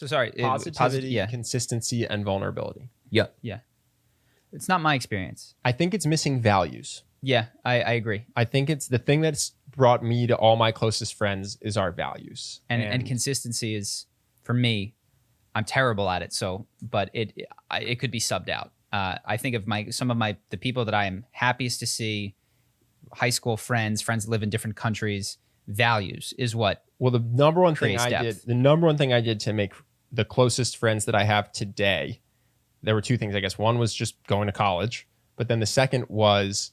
So sorry. Positivity, consistency, and vulnerability. Yeah. It's not my experience. I think it's missing values. Yeah, I agree. I think it's the thing that's brought me to all my closest friends is our values. And consistency is, for me, I'm terrible at it. So, but it could be subbed out. I think of the people that I am happiest to see, high school friends that live in different countries. Values is what. Well, the number one thing I did to make the closest friends that I have today, there were two things, I guess. One was just going to college, but then the second was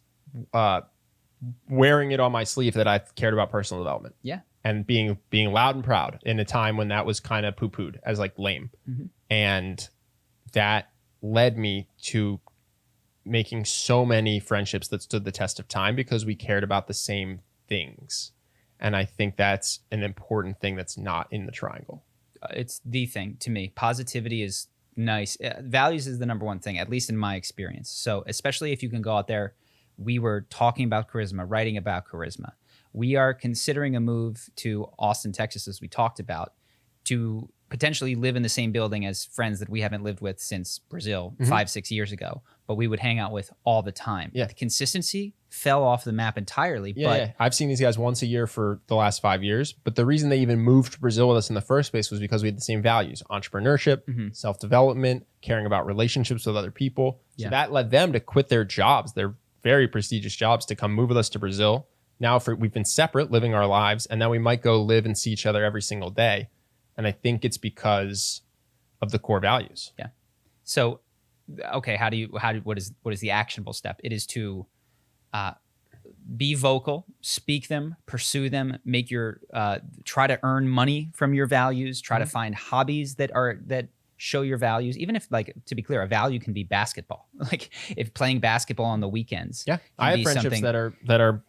wearing it on my sleeve that I cared about personal development. Yeah. And being loud and proud in a time when that was kind of poo-pooed as like lame. Mm-hmm. And that led me to making so many friendships that stood the test of time because we cared about the same things. And I think that's an important thing that's not in the triangle. It's the thing to me. Positivity is nice. Values is the number one thing, at least in my experience. So especially if you can go out there, we were talking about charisma, writing about charisma. We are considering a move to Austin, Texas, as we talked about, to potentially live in the same building as friends that we haven't lived with since Brazil 5-6 years ago, but we would hang out with all the time. Yeah. The consistency fell off the map entirely. Yeah. I've seen these guys once a year for the last 5 years, but the reason they even moved to Brazil with us in the first place was because we had the same values: entrepreneurship, self-development, caring about relationships with other people. So that led them to quit their jobs, their very prestigious jobs, to come move with us to Brazil. Now we've been separate, living our lives, and now we might go live and see each other every single day. And I think it's because of the core values. Yeah. So, okay, what is the actionable step? It is to be vocal, speak them, pursue them, try to earn money from your values, try to find hobbies that show your values. Even if, like, to be clear, a value can be basketball. Like if playing basketball on the weekends. Yeah. I have friendships that are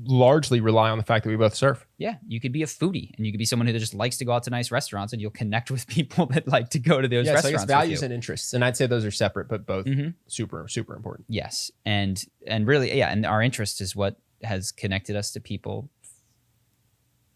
largely rely on the fact that we both surf. Yeah, you could be a foodie, and you could be someone who just likes to go out to nice restaurants, and you'll connect with people that like to go to those restaurants. So I guess values and interests, and I'd say those are separate, but both super, super important. Yes, and really, and our interest is what has connected us to people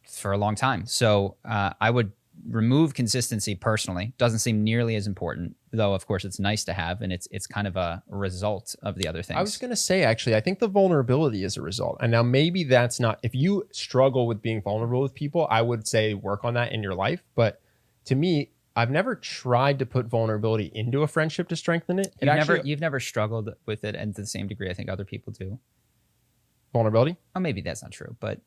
for a long time. So I would remove consistency personally. Doesn't seem nearly as important, though. Of course, it's nice to have, and it's kind of a result of the other things. I was going to say, actually, I think the vulnerability is a result. And now maybe that's not, if you struggle with being vulnerable with people, I would say work on that in your life. But to me, I've never tried to put vulnerability into a friendship to strengthen it. You've never struggled with it, and to the same degree I think other people do. Vulnerability? Oh, maybe that's not true, but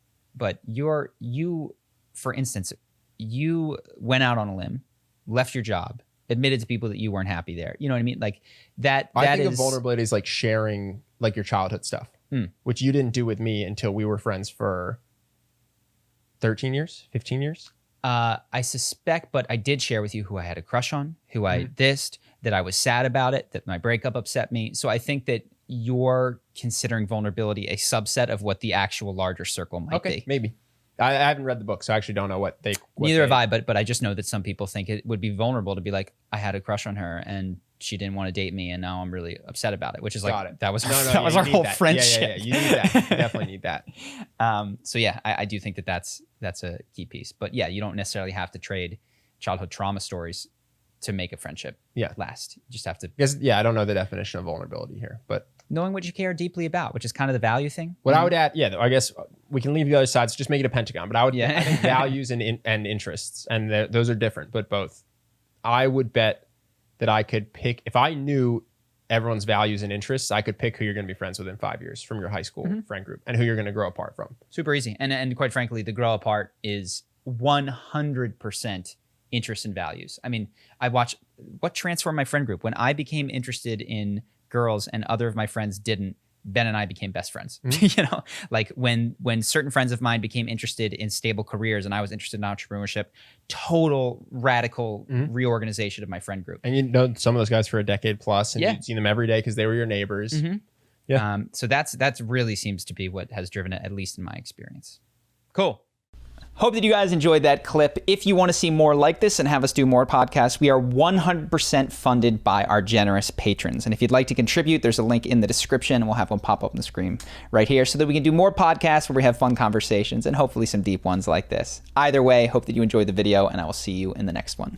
you, for instance, you went out on a limb, left your job, admitted to people that you weren't happy there. You know what I mean? Like that. I think of vulnerability as like sharing like your childhood stuff, which you didn't do with me until we were friends for 13 years, 15 years. I suspect, but I did share with you who I had a crush on, who I dissed, that I was sad about it, that my breakup upset me. So I think that you're considering vulnerability a subset of what the actual larger circle might be. Maybe. I haven't read the book, so I actually don't know what they... Neither have I, but I just know that some people think it would be vulnerable to be like, I had a crush on her and she didn't want to date me, and now I'm really upset about it, which is like, that was our whole friendship. Yeah, you need that. You definitely need that. So yeah, I do think that's a key piece. But yeah, you don't necessarily have to trade childhood trauma stories to make a friendship last. You just have to... I don't know the definition of vulnerability here, but... Knowing what you care deeply about, which is kind of the value thing. What I would add, I guess we can leave the other sides, just make it a pentagon. But I would, I think values and interests, and those are different, but both. I would bet that I could pick, if I knew everyone's values and interests, I could pick who you're going to be friends with in 5 years from your high school friend group, and who you're going to grow apart from. Super easy, and quite frankly, the grow apart is 100% interest and values. I mean, I watch what transformed my friend group when I became interested in girls and other of my friends didn't. Ben and I became best friends. You know, like when certain friends of mine became interested in stable careers and I was interested in entrepreneurship, total radical reorganization of my friend group. And you know some of those guys for a decade plus, and you'd seen them every day because they were your neighbors. So that's really seems to be what has driven it, at least in my experience. Cool. Hope that you guys enjoyed that clip. If you want to see more like this and have us do more podcasts, we are 100% funded by our generous patrons. And if you'd like to contribute, there's a link in the description, and we'll have one pop up on the screen right here so that we can do more podcasts where we have fun conversations and hopefully some deep ones like this. Either way, hope that you enjoyed the video, and I will see you in the next one.